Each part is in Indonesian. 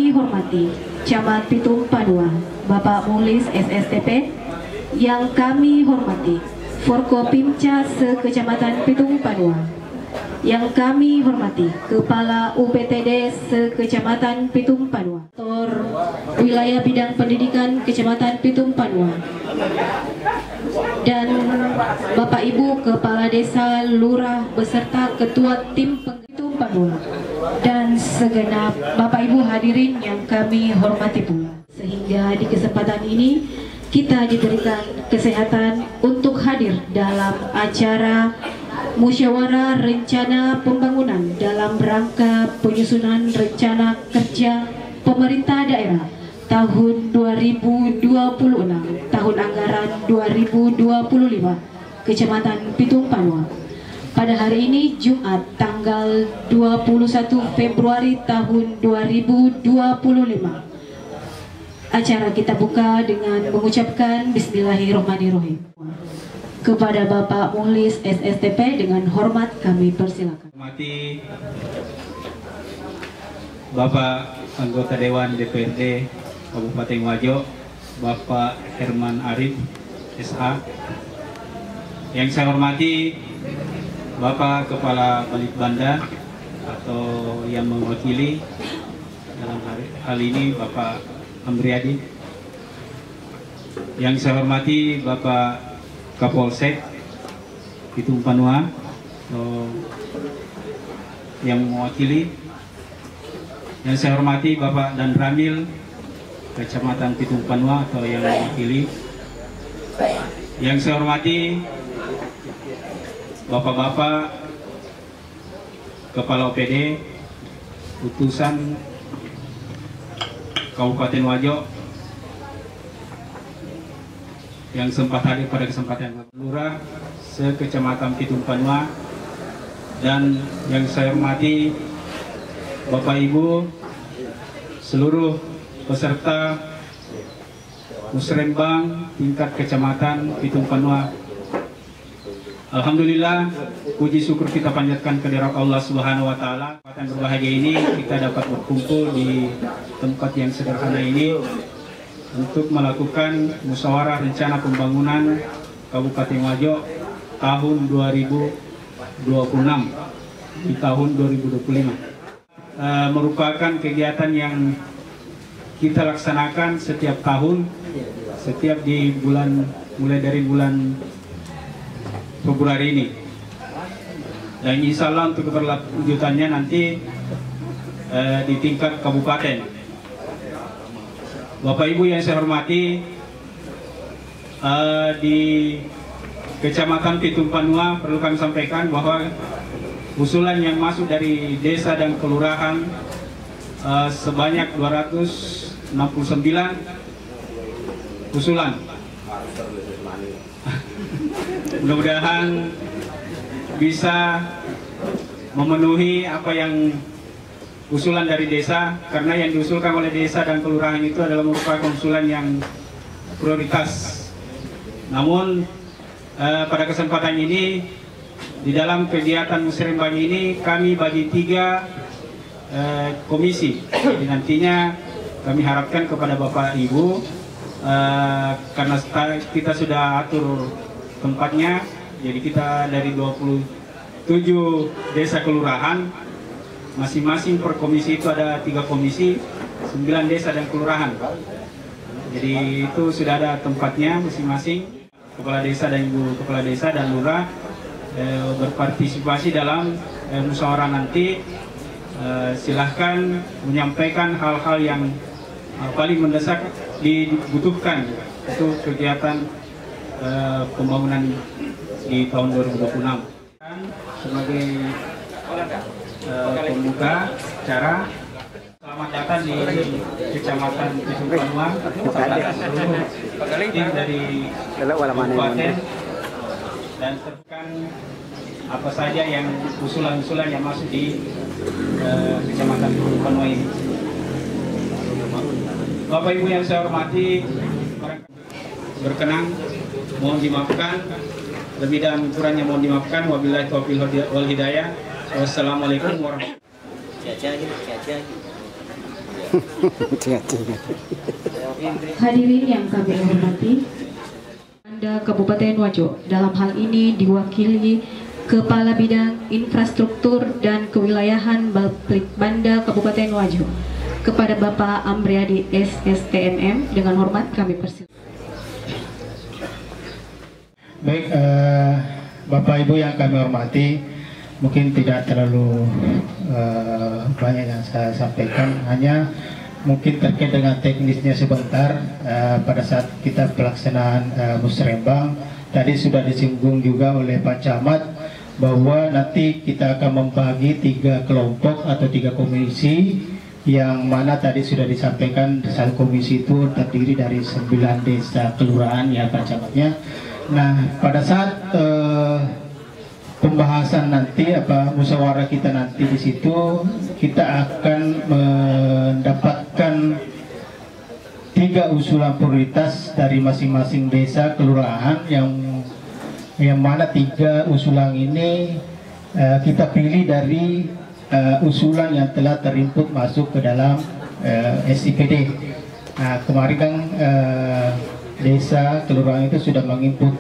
kami hormati Camat Pitung Panua, Bapak Muhlis SSTP. Yang kami hormati Forkopimca se-Kecamatan Pitung Panua. Yang kami hormati Kepala UPTD se-Kecamatan Pitung Panua, Tor Wilayah Bidang Pendidikan Kecamatan Pitung Panua, dan Bapak Ibu Kepala Desa, Lurah beserta Ketua Tim Pitung Panua, dan segenap Bapak Ibu hadirin yang kami hormati pula. Sehingga di kesempatan ini kita diberikan kesehatan untuk hadir dalam acara Musyawarah Rencana Pembangunan dalam rangka penyusunan rencana kerja pemerintah daerah tahun 2026, tahun anggaran 2025, Kecamatan Pitung Panua. Pada hari ini Jumat tanggal 21 Februari tahun 2025. Acara kita buka dengan mengucapkan Bismillahirrahmanirrahim. Kepada Bapak Muhlis SSTP dengan hormat kami persilakan. Hormati Bapak Anggota Dewan DPRD Kabupaten Wajo, Bapak Herman Arif SA. Yang saya hormati Bapak Kepala Balitbanda atau yang mewakili dalam hal ini Bapak Amriadi. Yang saya hormati Bapak Kapolsek Pitung Panua yang mewakili. Yang saya hormati Bapak Dan Ramil Kecamatan Pitung Panua atau yang mewakili. Yang saya hormati Bapak-bapak Kepala OPD utusan Kabupaten Wajo yang sempat hadir pada kesempatan Lurah se-Kecamatan Pitung Panua, dan yang saya hormati Bapak Ibu seluruh peserta musrembang tingkat Kecamatan Pitung Panua. Alhamdulillah, puji syukur kita panjatkan kehadirat Allah Subhanahu wa taala. Kesempatan berbahagia ini kita dapat berkumpul di tempat yang sederhana ini untuk melakukan musyawarah rencana pembangunan Kabupaten Wajo tahun 2026 di tahun 2025. Merupakan kegiatan yang kita laksanakan setiap tahun, setiap di bulan, mulai dari bulan Februari ini, dan insya Allah untuk keberlanjutannya nanti di tingkat kabupaten. Bapak Ibu yang saya hormati, di Kecamatan Pitung Panua perlu kami sampaikan bahwa usulan yang masuk dari desa dan kelurahan sebanyak 269 usulan. Mudah-mudahan bisa memenuhi apa yang usulan dari desa, karena yang diusulkan oleh desa dan kelurahan itu adalah merupakan usulan yang prioritas. Namun pada kesempatan ini, di dalam kegiatan musrembang ini kami bagi 3 komisi. Jadi nantinya kami harapkan kepada Bapak Ibu, karena kita sudah atur tempatnya, jadi kita dari 27 desa kelurahan, masing-masing per komisi itu ada 3 komisi, 9 desa dan kelurahan. Jadi itu sudah ada tempatnya masing-masing. Kepala desa dan ibu kepala desa dan lurah berpartisipasi dalam musyawarah nanti. Silahkan menyampaikan hal-hal yang paling mendesak dibutuhkan untuk kegiatan pembangunan di tahun 2026. Sebagai pembuka acara, selamat datang di Kecamatan Pitung Panua, seluruh tim dari kabupaten, dan sertakan apa saja yang usulan-usulan yang masuk di Kecamatan Pitung Panua ini. Bapak Ibu yang saya hormati, berkenan mohon dimaafkan, lebih dan kurangnya mohon dimaafkan. Wabillahi taufiq wal hidayah. Wassalamualaikum warahmatullahi wabarakatuh. Hadirin yang kami hormati, Anda Kabupaten Wajo dalam hal ini diwakili Kepala Bidang Infrastruktur dan Kewilayahan Baplik Banda Kabupaten Wajo. Kepada Bapak Amriadi SSTMM, dengan hormat kami persilakan. Baik, Bapak Ibu yang kami hormati, mungkin tidak terlalu banyak yang saya sampaikan, hanya mungkin terkait dengan teknisnya sebentar. Pada saat kita pelaksanaan musrembang, tadi sudah disinggung juga oleh Pak Camat bahwa nanti kita akan membagi 3 kelompok atau 3 komisi, yang mana tadi sudah disampaikan satu komisi itu terdiri dari 9 desa kelurahan ya Pak Camatnya. Nah, pada saat pembahasan nanti musyawarah kita nanti di situ, kita akan mendapatkan 3 usulan prioritas dari masing-masing desa kelurahan, yang mana 3 usulan ini kita pilih dari usulan yang telah terinput masuk ke dalam SIPD. Nah, kemarin kan desa kelurahan itu sudah menginput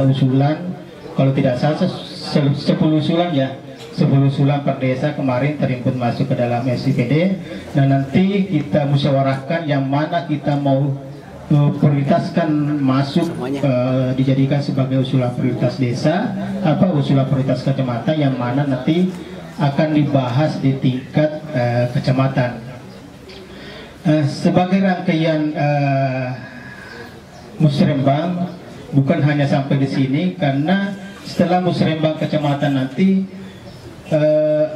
usulan, kalau tidak salah 10 usulan ya, 10 usulan per desa kemarin terinput masuk ke dalam SIPD. Dan nanti kita musyawarahkan yang mana kita mau prioritaskan masuk, dijadikan sebagai usulan prioritas desa, usulan prioritas kecamatan, yang mana nanti akan dibahas di tingkat kecamatan. Sebagai rangkaian musrembang bukan hanya sampai di sini, karena setelah musrembang kecamatan nanti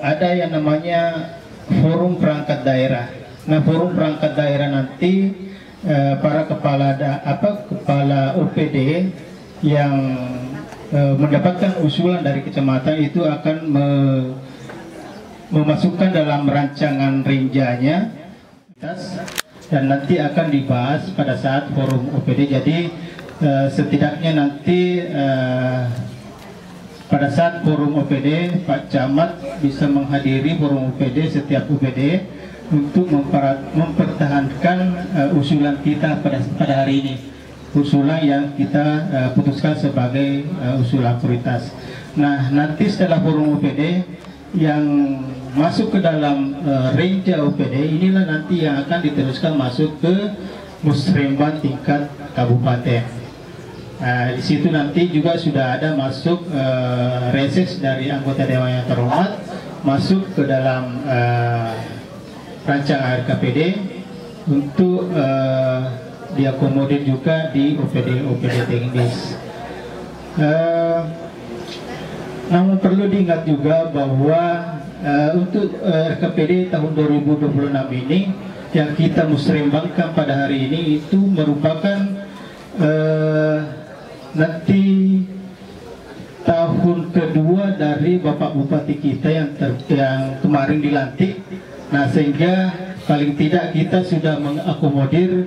ada yang namanya forum perangkat daerah. Nah, forum perangkat daerah nanti para kepala OPD yang mendapatkan usulan dari kecamatan itu akan memasukkan dalam rancangan rinjanya dan nanti akan dibahas pada saat forum OPD. Jadi setidaknya nanti pada saat forum OPD, Pak Camat bisa menghadiri forum OPD, setiap OPD, untuk mempertahankan usulan kita pada hari ini, usulan yang kita putuskan sebagai usulan prioritas. Nah, nanti setelah forum OPD yang masuk ke dalam range OPD, inilah nanti yang akan diteruskan masuk ke musrembang tingkat kabupaten. Di situ nanti juga sudah ada masuk reses dari anggota dewan yang terhormat, masuk ke dalam rancangan RKPD untuk diakomodir juga di OPD teknis. Namun perlu diingat juga bahwa untuk RKPD tahun 2026 ini yang kita musrembangkan pada hari ini itu merupakan nanti tahun kedua dari Bapak Bupati kita yang kemarin dilantik. Nah, sehingga paling tidak kita sudah mengakomodir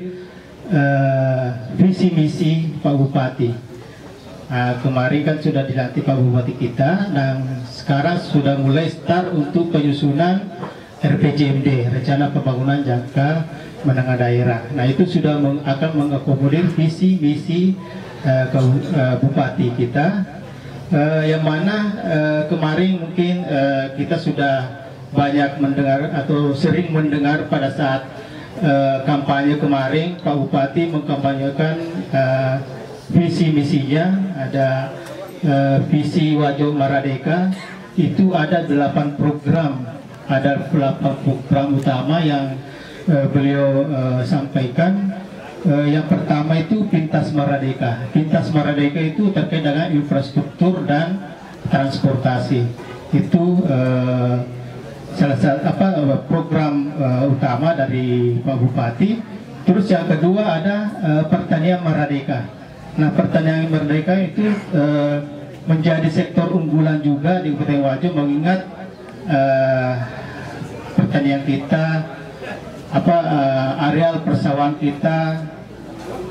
visi misi Pak Bupati. Kemarin kan sudah dilantik Pak Bupati kita, dan sekarang sudah mulai start untuk penyusunan RPJMD, Rencana Pembangunan Jangka Menengah Daerah. Nah, itu sudah akan mengakomodir visi misi Bupati kita, yang mana kemarin mungkin kita sudah banyak mendengar atau sering mendengar pada saat kampanye kemarin, Pak Bupati mengkampanyekan visi misinya. Ada visi Wajo Maradeka, itu ada 8 program, ada 8 program utama yang beliau sampaikan. Yang pertama itu Pintas Maradeka. Pintas Maradeka itu terkait dengan infrastruktur dan transportasi. Itu salah satu program utama dari Pak Bupati. Terus yang kedua ada Pertanian Maradeka. Nah, Pertanian Maradeka itu menjadi sektor unggulan juga di Kabupaten Wajo, mengingat pertanian kita, areal persawahan kita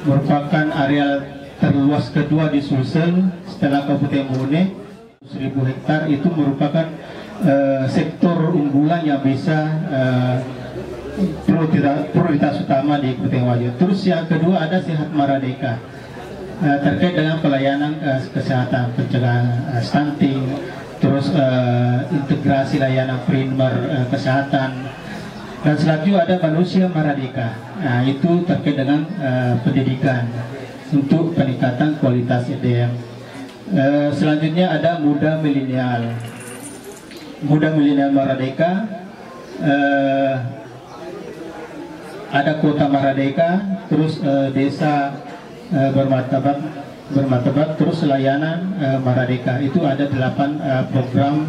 merupakan areal terluas kedua di Sulsel setelah Kabupaten Bone. 1.000 hektar itu merupakan sektor unggulan yang bisa prioritas utama di Kabupaten Wajo. Terus yang kedua ada Sehat Maradeka, terkait dengan pelayanan kesehatan, pencegahan stunting, terus integrasi layanan primer kesehatan, dan selanjutnya ada Manusia Maradeka. Nah, itu terkait dengan pendidikan untuk peningkatan kualitas SDM. Selanjutnya ada Muda Milenial Maradeka, ada Kota Maradeka, terus Desa bermartabat, terus layanan Maradeka. Itu ada 8 program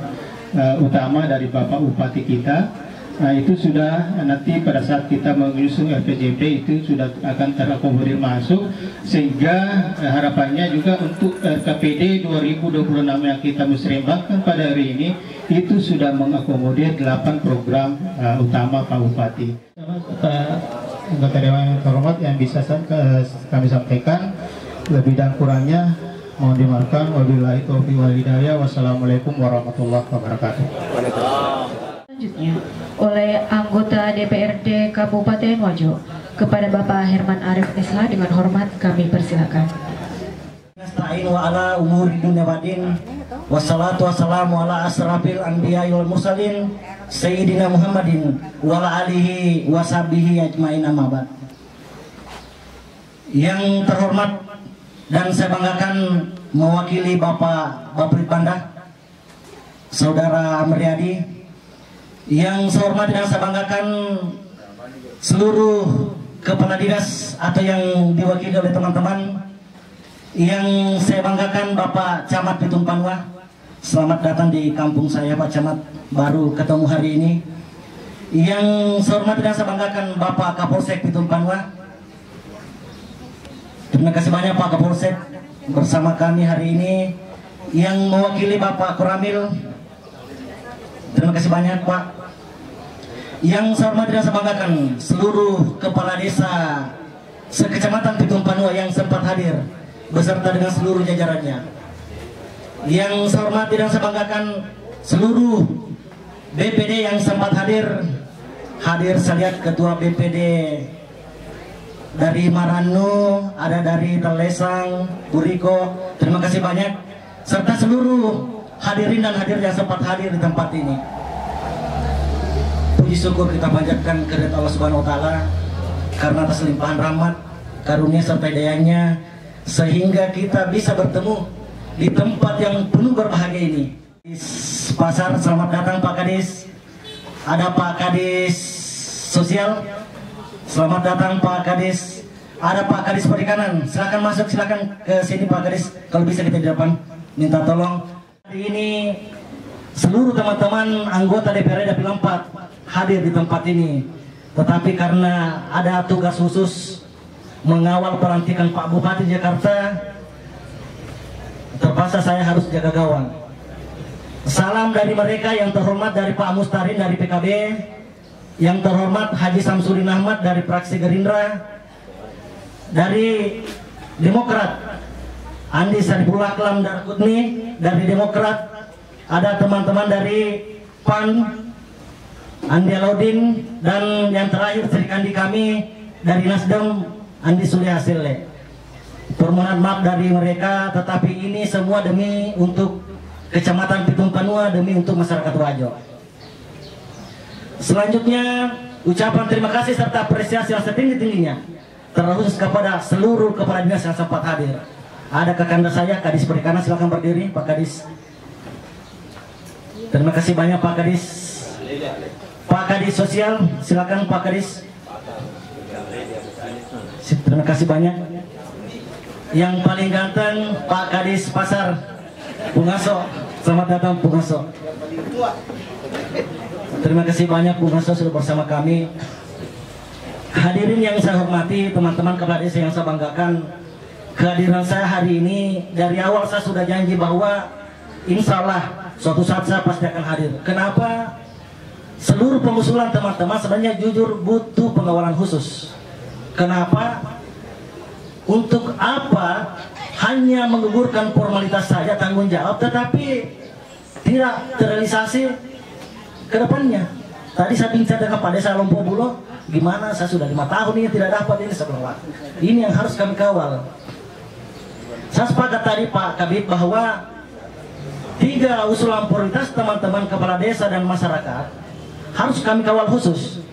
utama dari Bapak Bupati kita. Nah, itu sudah nanti pada saat kita mengusung RPJMD itu sudah akan terakomodir masuk, sehingga harapannya juga untuk RKPD 2026 yang kita musrembangkan pada hari ini itu sudah mengakomodir 8 program utama Pak Bupati. Anggota Dewan yang terhormat, yang bisa kami sampaikan lebih dan kurangnya mohon dimaafkan. Wabillahi taufiq wal hidayah. Wassalamualaikum warahmatullahi wabarakatuh. Selanjutnya oleh anggota DPRD Kabupaten Wajo kepada Bapak Herman Arif Islah, dengan hormat kami persilakan. Nasta'in wa ala umuri dunya wadin, wassalatu wassalamu ala asrafil anbiya wal mursalin Sayyidina Muhammadin wa ala alihi wa sahbihi ajmain, amma ba'd. Yang terhormat dan saya banggakan mewakili Bapak Bapritbanda Saudara Amriadi, yang saya hormati dan saya banggakan seluruh kepala dinas atau yang diwakili oleh teman-teman. Yang saya banggakan Bapak Camat Pitung Panua, selamat datang di kampung saya Pak Camat, baru ketemu hari ini. Yang saya hormati dan saya banggakan Bapak Kapolsek Pitung Panua. Terima kasih banyak Pak Kapolsek bersama kami hari ini. Yang mewakili Bapak Koramil, terima kasih banyak Pak. Yang saya hormati dan saya banggakan seluruh kepala desa sekecamatan Pitung Panua yang sempat hadir beserta dengan seluruh jajarannya. Yang saya hormati dan saya banggakan seluruh BPD yang sempat hadir. Saya lihat Ketua BPD dari Maranu, ada dari Telesang, Buriko, terima kasih banyak, serta seluruh hadirin dan hadir yang sempat hadir di tempat ini. Puji syukur kita panjatkan kehadirat Allah Subhanahu wa Ta'ala karena atas limpahan rahmat, karunia serta dayanya, sehingga kita bisa bertemu di tempat yang penuh berbahagia ini. Pasar, selamat datang Pak Kadis. Ada Pak Kadis Sosial, selamat datang Pak Kadis. Ada Pak Kadis Perikanan, silakan masuk, silakan ke sini Pak Kadis. Kalau bisa kita di depan, minta tolong. Hari ini seluruh teman-teman anggota DPRD Dapil 4 hadir di tempat ini, tetapi karena ada tugas khusus mengawal pelantikan Pak Bupati Jakarta, terpaksa saya harus jaga gawang. Salam dari mereka, yang terhormat dari Pak Mustarin dari PKB, yang terhormat Haji Samsudin Ahmad dari fraksi Gerindra, dari Demokrat Andi Sarifullah Kelam Darkutni dari Demokrat, ada teman-teman dari PAN Andi Alaudin, dan yang terakhir Serikandi kami dari Nasdem Andi Suli Hasileh. Permohonan maaf dari mereka, tetapi ini semua demi untuk Kecamatan Pitung Panua, demi untuk masyarakat Wajo. Selanjutnya ucapan terima kasih serta apresiasi yang setinggi-tingginya terkhusus kepada seluruh kepala dinas yang sempat hadir. Ada kakanda saya Kadis Perikanan, silakan berdiri Pak Kadis. Terima kasih banyak Pak Kadis. Pak Kadis Sosial, silakan Pak Kadis. Terima kasih banyak. Yang paling ganteng Pak Kadis Pasar, Bungaso, selamat datang Bungaso. Terima kasih banyak Bungaso sudah bersama kami. Hadirin yang saya hormati, teman-teman kepala desa yang saya banggakan, kehadiran saya hari ini dari awal saya sudah janji bahwa insya Allah suatu saat saya pasti akan hadir. Kenapa? Seluruh pengusulan teman-teman sebenarnya jujur butuh pengawalan khusus. Kenapa? Untuk apa hanya menggugurkan formalitas saja, tanggung jawab, tetapi tidak terrealisasi ke depannya. Tadi saya bincang dengan Pak Desa Lompo Bulo, gimana saya sudah 5 tahun ini tidak dapat ini sebelah. Ini yang harus kami kawal. Saya sepakat tadi Pak Kabid bahwa 3 usulan prioritas teman-teman kepala desa dan masyarakat harus kami kawal khusus.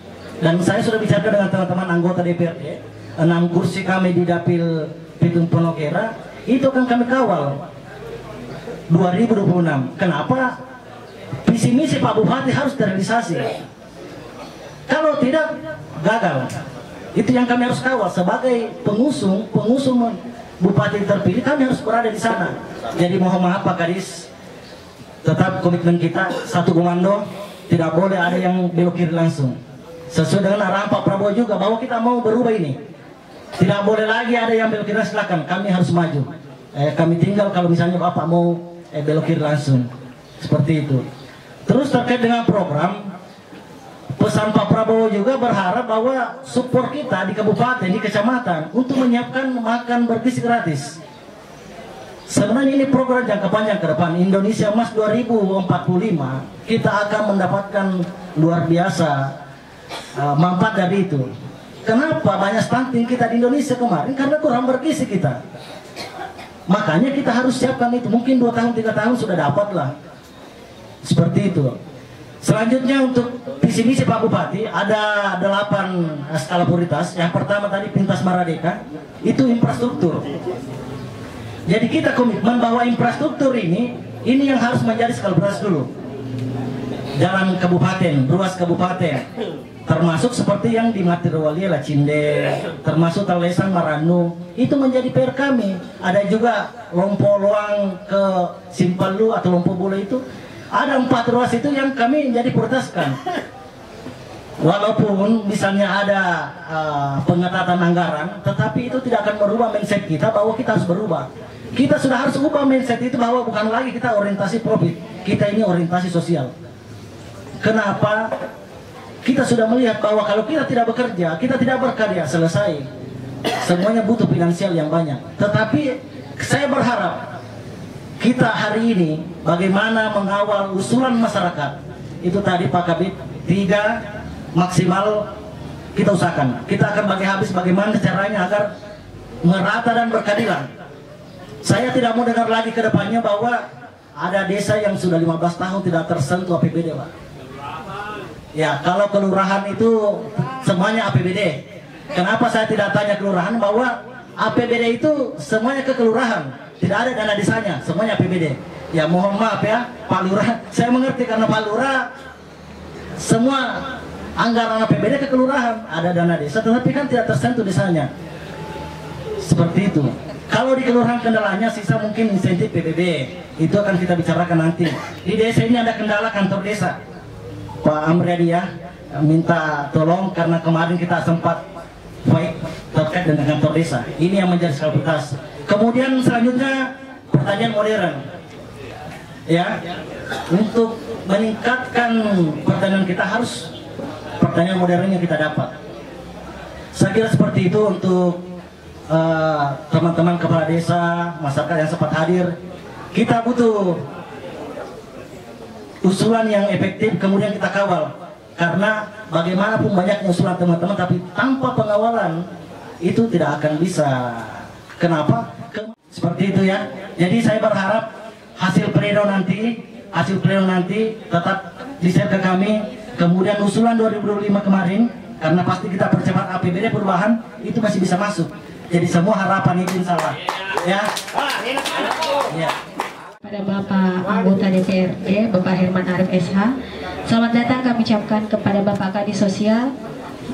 Dan saya sudah bicara dengan teman-teman anggota DPRD, 6 kursi kami di Dapil Pitung Ponokera itu akan kami kawal 2026. Kenapa? Visi misi Pak Bupati harus terrealisasi. Kalau tidak, gagal. Itu yang kami harus kawal sebagai pengusung Bupati terpilih. Kami harus berada di sana. Jadi mohon maaf Pak Kadis, tetap komitmen kita satu komando, tidak boleh ada yang belok kiri langsung. Sesuai dengan arahan Pak Prabowo juga bahwa kita mau berubah ini. Tidak boleh lagi ada yang belok kiri, silakan. Kami harus maju. Kami tinggal kalau misalnya Bapak mau belok kiri langsung. Seperti itu. Terus terkait dengan program, pesan Pak Prabowo juga berharap bahwa support kita di kabupaten, di kecamatan untuk menyiapkan makan bergizi gratis. Sebenarnya ini program jangka panjang ke depan. Indonesia Emas 2045 kita akan mendapatkan luar biasa manfaat dari itu. Kenapa banyak stunting kita di Indonesia kemarin? Karena kurang bergizi kita. Makanya kita harus siapkan itu. Mungkin 2 tahun 3 tahun sudah dapat lah. Seperti itu. Selanjutnya untuk visi misi Pak Bupati ada 8 skala prioritas. Yang pertama tadi Pintas Maradeka itu infrastruktur. Jadi kita komitmen bahwa infrastruktur ini yang harus menjadi skala prioritas dulu. Jalan kabupaten, ruas kabupaten, termasuk seperti yang di Matirwali, Lacinde, termasuk Talesang, Maranu, itu menjadi PR kami. Ada juga Lompo Loang ke Simpalu atau Lompo Bule itu. Ada 4 ruas itu yang kami jadi prioritaskan. Walaupun misalnya ada pengetatan anggaran, tetapi itu tidak akan merubah mindset kita bahwa kita harus berubah. Kita sudah harus ubah mindset itu bahwa bukan lagi kita orientasi profit, kita ini orientasi sosial. Kenapa? Kita sudah melihat bahwa kalau kita tidak bekerja, kita tidak berkarya, selesai. Semuanya butuh finansial yang banyak. Tetapi saya berharap kita hari ini bagaimana mengawal usulan masyarakat. Itu tadi Pak Kabid, 3 maksimal kita usahakan. Kita akan bagi habis bagaimana caranya agar merata dan berkeadilan. Saya tidak mau dengar lagi ke depannya bahwa ada desa yang sudah 15 tahun tidak tersentuh APBD, Pak. Ya, kalau kelurahan itu semuanya APBD. Kenapa saya tidak tanya kelurahan bahwa APBD itu semuanya ke kelurahan, tidak ada dana desanya, semuanya APBD. Ya mohon maaf ya Pak Lurah, saya mengerti karena Pak Lurah semua anggaran APBD ke kelurahan, ada dana desa, tetapi kan tidak tersentuh desanya. Seperti itu. Kalau di kelurahan kendalanya sisa mungkin insentif PBB, itu akan kita bicarakan nanti. Di desa ini ada kendala kantor desa. Pak Amriadi ya, minta tolong karena kemarin kita sempat fight terkait dengan kantor desa. Ini yang menjadi skala prioritas. Kemudian selanjutnya pertanian modern. Ya, untuk meningkatkan pertanian kita harus pertanian modern yang kita dapat. Saya kira seperti itu untuk teman-teman kepala desa, masyarakat yang sempat hadir. Kita butuh usulan yang efektif, kemudian kita kawal. Karena bagaimanapun banyaknya usulan teman-teman, tapi tanpa pengawalan itu tidak akan bisa. Kenapa? Seperti itu ya. Jadi saya berharap hasil pleno nanti tetap di-share ke kami. Kemudian usulan 2025 kemarin, karena pasti kita percepat APBD perubahan, itu masih bisa masuk. Jadi semua harapan itu insya Allah. Ya. Ya. Pada Bapak anggota DPRD, Bapak Herman Arif SH, selamat datang kami ucapkan kepada Bapak Kadis Sosial,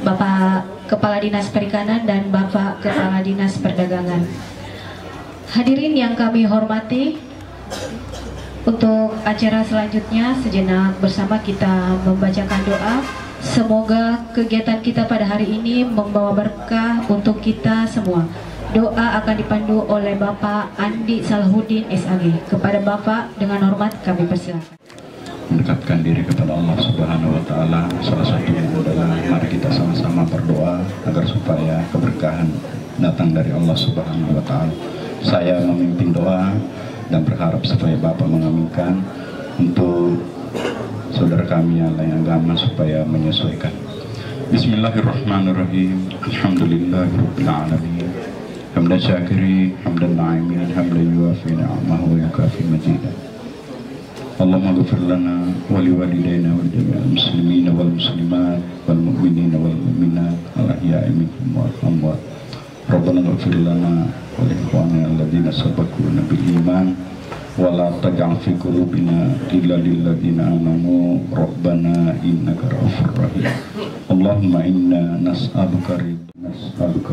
Bapak Kepala Dinas Perikanan, dan Bapak Kepala Dinas Perdagangan. Hadirin yang kami hormati, untuk acara selanjutnya sejenak bersama kita membacakan doa. Semoga kegiatan kita pada hari ini membawa berkah untuk kita semua. Doa akan dipandu oleh Bapak Andi Salahuddin SAG. Kepada Bapak dengan hormat kami persilakan. Mendekatkan diri kepada Allah Subhanahu wa Ta'ala, salah satunya adalah mari kita sama-sama berdoa agar supaya keberkahan datang dari Allah Subhanahu wa Ta'ala. Saya memimpin doa dan berharap supaya Bapak mengaminkan untuk saudara kami yang lain agama supaya menyesuaikan. Bismillahirrahmanirrahim. Alhamdulillahirabbil alamin. Hamdan syakirin, hamdan na'imin, hamdan yuafi ni'amahu wa yukafi majidah. Allahumma ghfir lana wa liwalidayna wa jami'il muslimina wal muslimat wal mu'minina wal mu'minat al ahya'i minhum wal amwat. Rabbana ghfir lana wa li ikhwanina alladziina sabaquna bil iman wa la taj'al fi qulubina ghillan lil ladzina amanu rabbana innaka ra'ufur rahim. Allahumma inna nas'aluka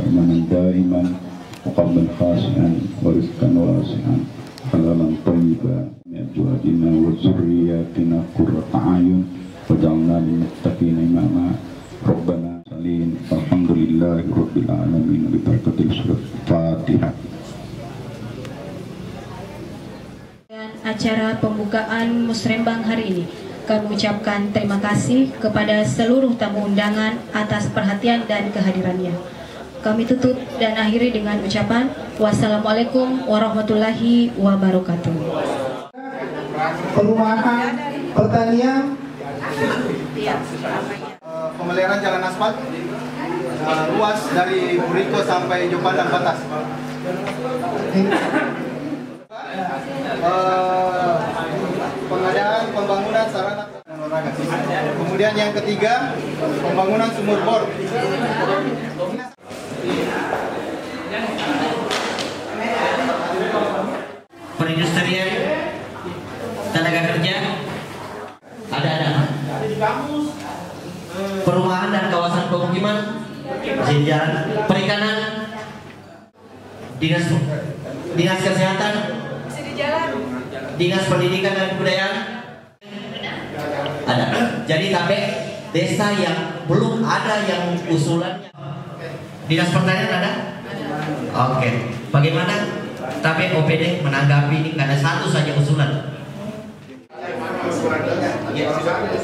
imanan daiman wa qalban khashi'an wa rizqan wasi'an halalan thayyiban min azwajina wa dzurriyyatina qurrata a'yun waj'alna lil muttaqina imama. Rabbana salin alhamdulillahi rabbil alamin bi barakatil surat Fatihah. Dan acara pembukaan musrembang hari ini, kami ucapkan terima kasih kepada seluruh tamu undangan atas perhatian dan kehadirannya. Kami tutup dan akhiri dengan ucapan wassalamualaikum warahmatullahi wabarakatuh. Perumahan, pertanian, pemeliharaan jalan aspal, luas dari Buriko sampai Jopandang batas. Pengadaan pembangunan sarana dan olahraga. Kemudian yang ketiga, pembangunan sumur bor. Perindustrian, tenaga kerja, ada. Perumahan dan kawasan pemukiman, jalan, perikanan, dinas kesehatan, dinas pendidikan dan kebudayaan, ada. Jadi sampai desa yang belum ada yang usulannya, dinas pertanian ada? Oke. Bagaimana? Tapi OPD menanggapi ini karena satu saja usulan.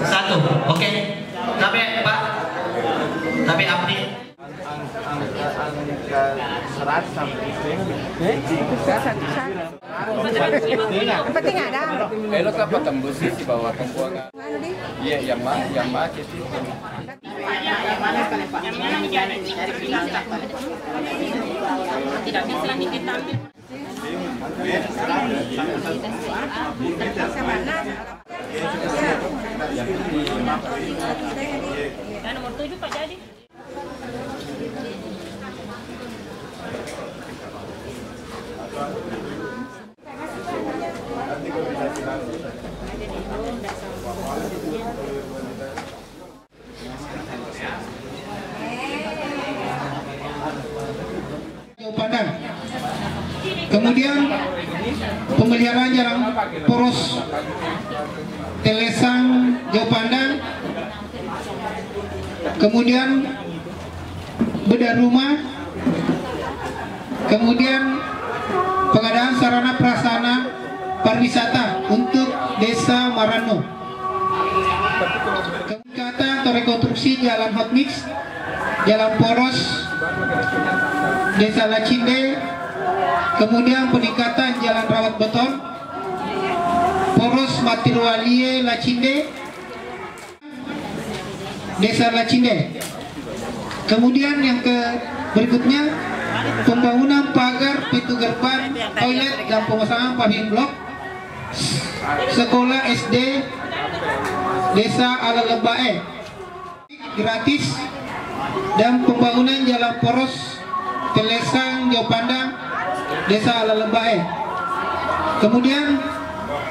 Satu, oke. Tapi Pak, tapi Abdi. Penting ada. Elok apa tembus di bawah kembuangan? Iya, yang mah itu. Yang mana sekali Pak? Yang mana dari tidak bisa diambil. Nomor 7 Pak jadi. Padang. Kemudian pemeliharaan jalan poros Telesang Jauh Pandang. Kemudian bedah rumah. Kemudian pengadaan sarana prasarana pariwisata untuk Desa Marano. Peningkatan atau rekonstruksi jalan hot mix, jalan poros Desa Lacinde, kemudian peningkatan jalan rawat beton, poros Matirwalie Lacinde, Desa Lacinde. Kemudian yang berikutnya pembangunan pagar, pintu gerbang, toilet dan pemasangan paving blok sekolah SD Desa Alalebae gratis, dan pembangunan jalan poros Telesang Jauh Pandang Desa Alalebae. Kemudian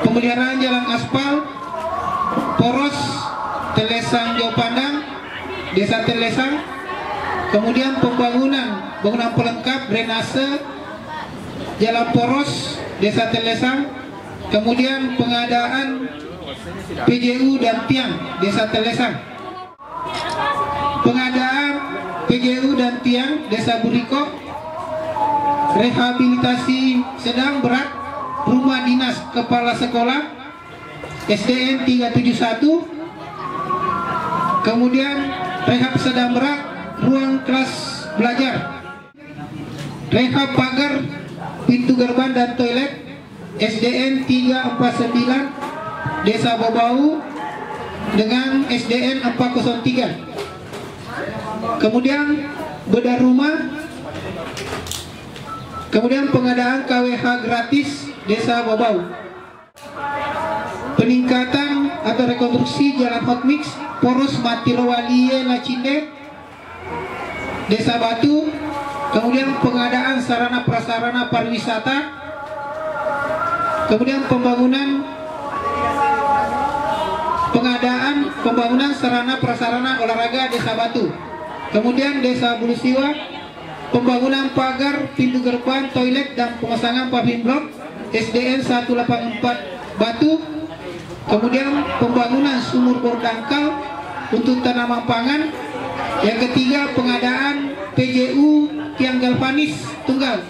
pemeliharaan jalan aspal poros Telesang Jauh Pandang Desa Telesang. Kemudian bangunan pelengkap drainase jalan poros Desa Telesang. Kemudian pengadaan PJU dan tiang Desa Telesang. Pengadaan PJU dan tiang Desa Buriko. Rehabilitasi sedang berat rumah dinas kepala sekolah SDN 371. Kemudian rehab sedang berat ruang kelas belajar. Rehab pagar, pintu gerbang dan toilet SDN 349 Desa Bobau dengan SDN 403. kemudian bedah rumah, kemudian pengadaan KWH gratis Desa Babau, peningkatan atau rekonstruksi jalan hot mix poros Matirowalie Lacinde Desa Batu, kemudian pengadaan sarana prasarana pariwisata, kemudian pembangunan sarana prasarana olahraga Desa Batu, kemudian Desa Bulusiwa, pembangunan pagar, pintu gerbang, toilet dan pemasangan paving block SDN 184 Batu, kemudian pembangunan sumur bor dangkal untuk tanaman pangan. Yang ketiga, pengadaan PJU tiang galvanis tunggal.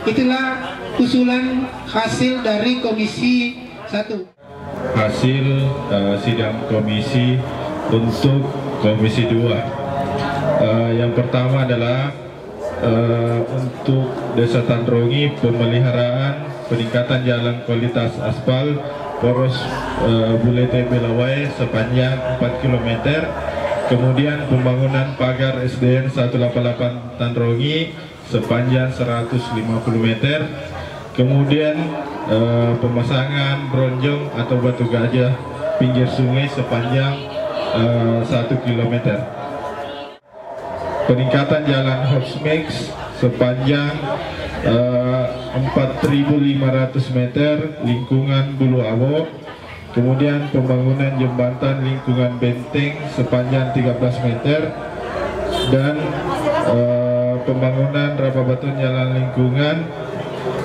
Itulah usulan hasil dari Komisi 1. Hasil sidang komisi untuk Komisi 2. Yang pertama adalah untuk Desa Tandrongi, pemeliharaan peningkatan jalan kualitas aspal poros Bulete Belawai sepanjang 4 km, kemudian pembangunan pagar SDN 188 Tandrongi sepanjang 150 meter, kemudian pemasangan bronjong atau batu gajah pinggir sungai sepanjang 1 km, peningkatan jalan Hotmix sepanjang 4.500 meter lingkungan Bulu Awo, kemudian pembangunan jembatan lingkungan Benteng sepanjang 13 meter, dan pembangunan Rapabatun jalan lingkungan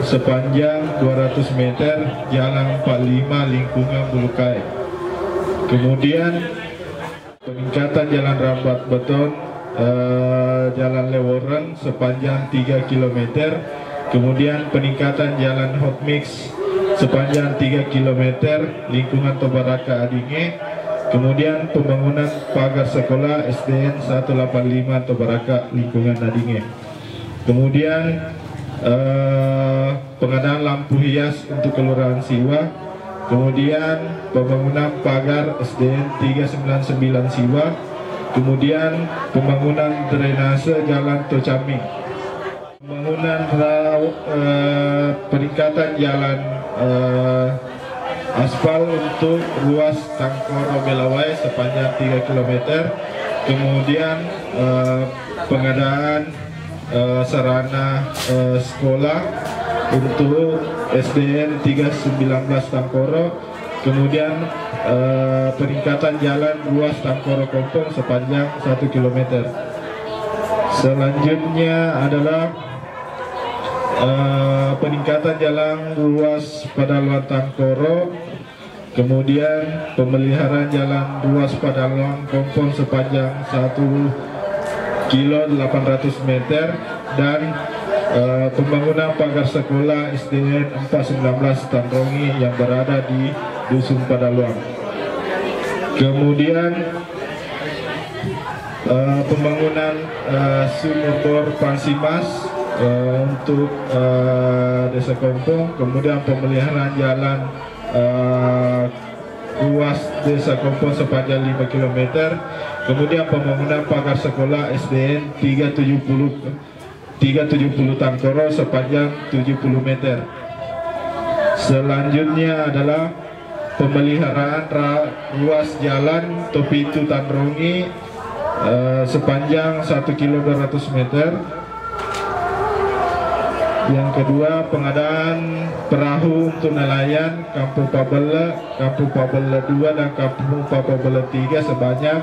sepanjang 200 meter jalan 45 lingkungan Bulu Kai, kemudian peningkatan jalan Rambat Beton jalan Leworeng sepanjang 3 km, kemudian peningkatan jalan Hotmix sepanjang 3 km lingkungan Tobaraka Adinge, kemudian pembangunan pagar sekolah SDN 185 Tobaraka lingkungan Adinge, kemudian pengadaan lampu hias untuk Kelurahan Siwa, kemudian pembangunan pagar SDN 399 Siwa, kemudian pembangunan drainase jalan Tocaming, pembangunan peningkatan jalan aspal untuk ruas Tangkoro Belawai sepanjang 3 km, kemudian pengadaan sarana sekolah untuk SDN 319 Tangkoro, kemudian peningkatan jalan ruas Tangkoro Kompong sepanjang 1 km. Selanjutnya adalah peningkatan jalan ruas Padaluan Tangkoro, kemudian pemeliharaan jalan ruas Padaluan Kompong sepanjang 1 kilo 800 meter, dan pembangunan pagar sekolah SDN 419 Tandrongi yang berada di Dusun Padaluan. Kemudian pembangunan sumur bor Pansimas untuk Desa Kompong, kemudian pemeliharaan jalan ruas Desa Kompong sepanjang 5 km, kemudian pembangunan pagar sekolah SDN 370 Tangkoro sepanjang 70 meter. Selanjutnya adalah pemeliharaan ruas jalan Topitu Tandrongi sepanjang 1 km 200 meter. Yang kedua, pengadaan perahu untuk nelayan Kampung Pabele 2 dan Kampung Pabele 3 sebanyak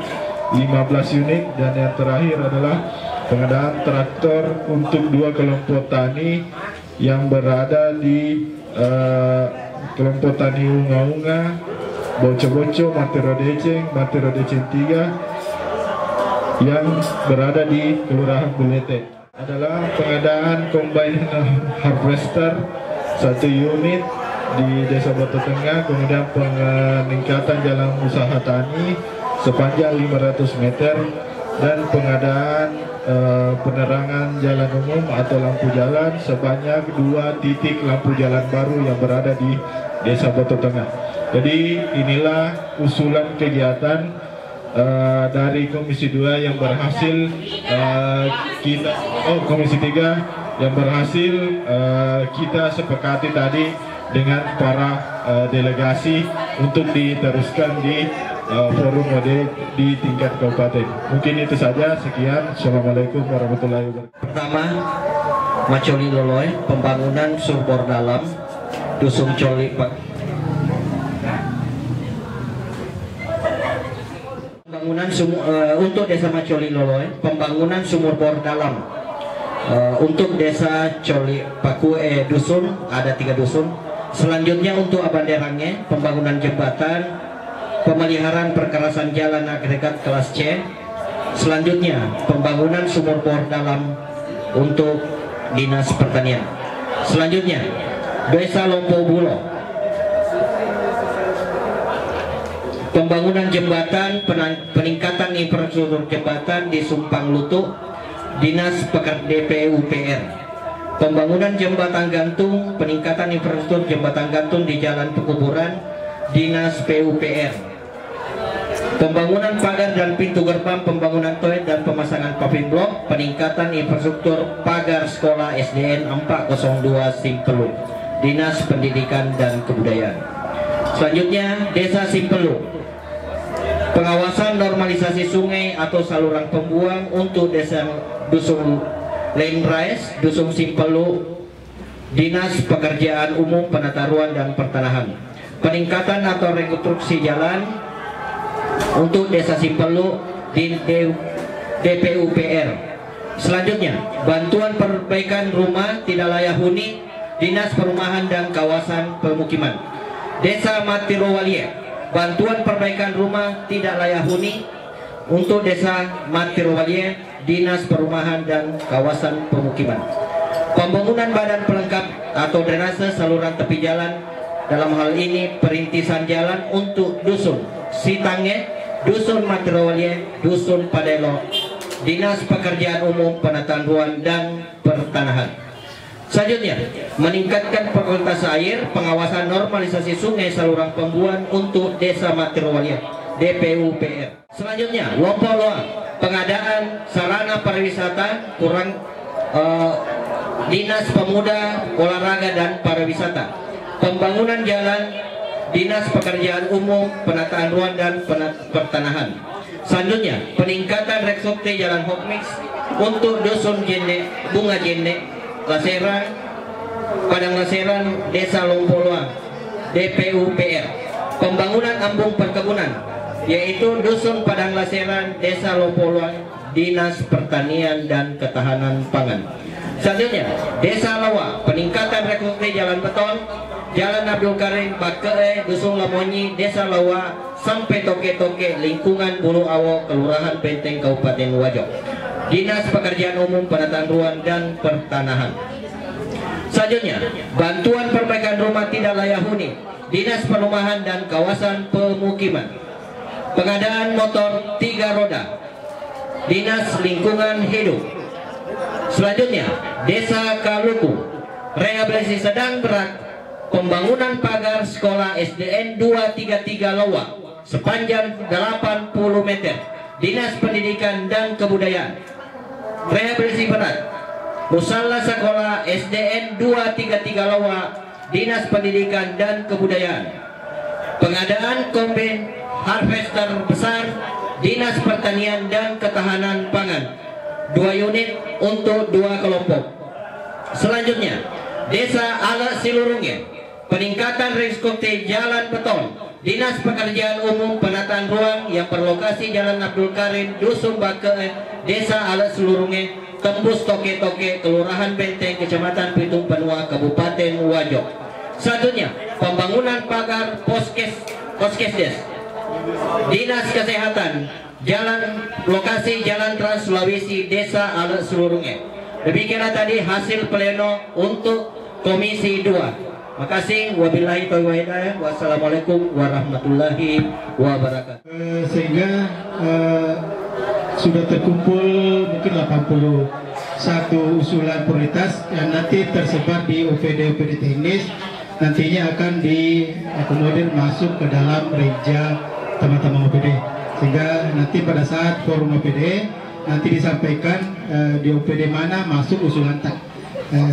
15 unit. Dan yang terakhir adalah pengadaan traktor untuk 2 kelompok tani yang berada di kelompok tani Unga-Unga, Boco-Boco, Mantero Deceng 3 yang berada di Kelurahan Bulete. Adalah pengadaan combine harvester 1 unit di Desa Batu Tengah, kemudian peningkatan jalan usaha tani sepanjang 500 meter, dan pengadaan penerangan jalan umum atau lampu jalan sebanyak 2 titik lampu jalan baru yang berada di Desa Batu Tengah. Jadi inilah usulan kegiatan dari Komisi 2 yang berhasil Komisi 3 yang berhasil kita sepakati tadi dengan para delegasi untuk diteruskan di forum model di tingkat kabupaten. Mungkin itu saja. Sekian. Assalamualaikum warahmatullahi wabarakatuh. Pertama, Macoli Loloy, pembangunan sumur dalam Dusun Coli untuk Desa Macoli Loloy, pembangunan sumur bor dalam untuk Desa Coli Paku dusun, ada 3 dusun. Selanjutnya untuk Abanderangnya, pembangunan jembatan, pemeliharaan perkerasan jalan agregat kelas C. Selanjutnya pembangunan sumur bor dalam untuk Dinas Pertanian. Selanjutnya Desa Lompo Bulo, pembangunan jembatan, peningkatan infrastruktur jembatan di Sumpang Lutuk, Dinas DPUPR. Pembangunan jembatan gantung, peningkatan infrastruktur jembatan gantung di Jalan Pekuburan, Dinas PUPR. Pembangunan pagar dan pintu gerbang, pembangunan toilet dan pemasangan paving blok, peningkatan infrastruktur pagar sekolah SDN 402 Simpelu, Dinas Pendidikan dan Kebudayaan. Selanjutnya Desa Simpelu, pengawasan normalisasi sungai atau saluran pembuang untuk Desa Dusun Lendrais, Dusun Simpelu, Dinas Pekerjaan Umum, Penata Ruang dan Pertanahan. Peningkatan atau rekonstruksi jalan untuk Desa Simpelu di DPUPR. Selanjutnya, bantuan perbaikan rumah tidak layak huni, Dinas Perumahan dan Kawasan Pemukiman. Desa Matirowalie, bantuan perbaikan rumah tidak layak huni untuk Desa Matirowalie, Dinas Perumahan dan Kawasan Pemukiman. Pembangunan badan pelengkap atau drainase saluran tepi jalan, dalam hal ini perintisan jalan untuk Dusun Sitange, Dusun Matirowalie, Dusun Padelo, Dinas Pekerjaan Umum, Penataan Ruang dan Pertanahan. Selanjutnya, meningkatkan kualitas air, pengawasan normalisasi sungai saluran pembuangan untuk Desa Matirowalie, DPUPR. Selanjutnya, Lompo Loa, pengadaan sarana pariwisata Dinas Pemuda, Olahraga dan Pariwisata. Pembangunan jalan, Dinas Pekerjaan Umum, Penataan Ruang dan Pertanahan. Selanjutnya, peningkatan rekonstruksi jalan Hokmix untuk Dusun Jende, Bunga Jende, Laseran, Padang Laseran, Desa Lompo Loa, DPUPR. Pembangunan ambung perkebunan, yaitu Dusun Padang Laseran, Desa Lompo Loa, Dinas Pertanian dan Ketahanan Pangan. Selanjutnya, Desa Lawa, peningkatan rekonstruksi jalan beton, Jalan Abdul Karim, Bakee, Dusun Lamonyi, Desa Lawa, sampai Toke-Toke, lingkungan Bulu Awo, Kelurahan Benteng, Kabupaten Wajo. Dinas Pekerjaan Umum, Penataan Ruang dan Pertanahan. Selanjutnya, bantuan perbaikan rumah tidak layak huni, Dinas Perumahan dan Kawasan Pemukiman. Pengadaan motor 3 roda, Dinas Lingkungan Hidup. Selanjutnya, Desa Kaluku, rehabilitasi sedang berat, pembangunan pagar sekolah SDN 233 Lawa sepanjang 80 meter, Dinas Pendidikan dan Kebudayaan. Rehabilitasi berat, musala sekolah SDN 233 Lawa, Dinas Pendidikan dan Kebudayaan. Pengadaan kombin harvester besar, Dinas Pertanian dan Ketahanan Pangan, 2 unit untuk 2 kelompok. Selanjutnya, Desa Ala Silurunge, peningkatan rekonstruksi jalan beton, Dinas Pekerjaan Umum, Penataan Ruang yang berlokasi Jalan Abdul Karim, Dusun Bakee, Desa Ala Silurunge, tembus Toke-Toke, Kelurahan Benteng, Kecamatan Pitung Panua, Kabupaten Wajo. Selanjutnya, pembangunan pagar Poskesdes, Dinas Kesehatan, lokasi Jalan Trans Sulawesi, Desa Ala Silurunge. Demikianlah tadi hasil pleno untuk Komisi 2. Makasih, wabillahi taufiq wal hidayah. Wassalamualaikum warahmatullahi wabarakatuh. Sehingga sudah terkumpul mungkin 81 usulan prioritas yang nanti tersebar di OPD teknis, nantinya akan diakomodir masuk ke dalam reja teman-teman OPD. sehingga nanti pada saat forum OPD nanti disampaikan di OPD mana masuk usulan tak,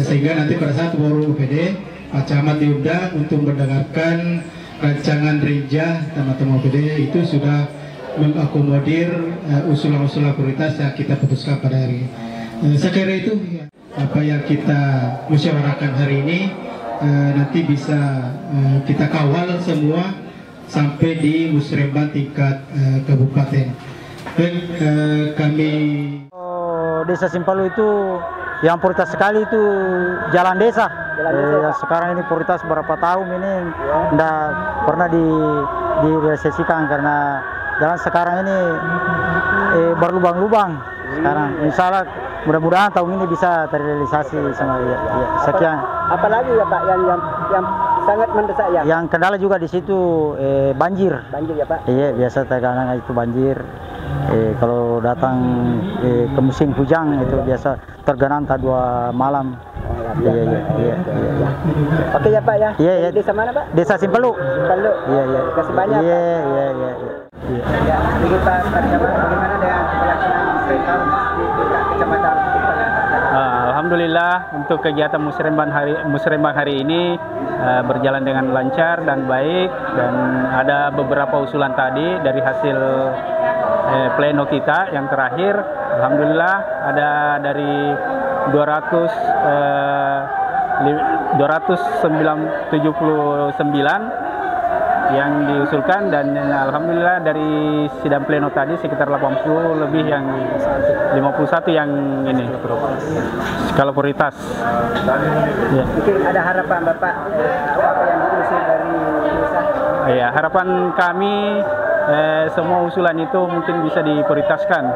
sehingga nanti pada saat forum OPD Pak Camat diundang untuk mendengarkan rancangan reja teman-teman OPD itu sudah mengakomodir usulan-usulan prioritas yang kita putuskan pada hari ini. Saya kira itu apa yang kita musyawarahkan hari ini, nanti bisa kita kawal semua sampai di musrembang tingkat kabupaten. Dan kami Desa Simpalu itu yang prioritas sekali itu jalan desa. Sekarang ini prioritas berapa tahun ini tidak pernah direalisasikan karena jalan sekarang ini berlubang-lubang. Sekarang insya Allah mudah-mudahan tahun ini bisa terrealisasi sama ya. Sekian. Apalagi ya Pak yang sangat mendesak ya? Yang kendala juga di situ banjir. Banjir ya Pak? Iya, biasa terkadang itu banjir. Kalau datang ke musim hujan itu biasa tergenang 2 malam. Iya. Oke ya Pak ya. Iya. Desa mana Pak? Desa Simpalu. Simpalu. Iya. Terima kasih banyak. Iya. Ya, ini Pak Camat, bagaimana dengan pelaksanaan musrembang di tingkat kecamatan? Alhamdulillah untuk kegiatan musrembang hari ini berjalan dengan lancar dan baik, dan ada beberapa usulan tadi dari hasil pleno kita yang terakhir. Alhamdulillah ada dari 279 yang diusulkan, dan alhamdulillah dari sidang pleno tadi sekitar 80 lebih, yang 51 yang ini skala prioritas. Ya. Mungkin ada harapan Bapak apa yang diusul dari desa? Ya, harapan kami semua usulan itu mungkin bisa diprioritaskan.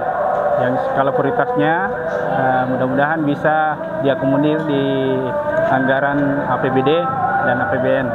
Yang skala prioritasnya mudah-mudahan bisa diakomodir di anggaran APBD dan APBN.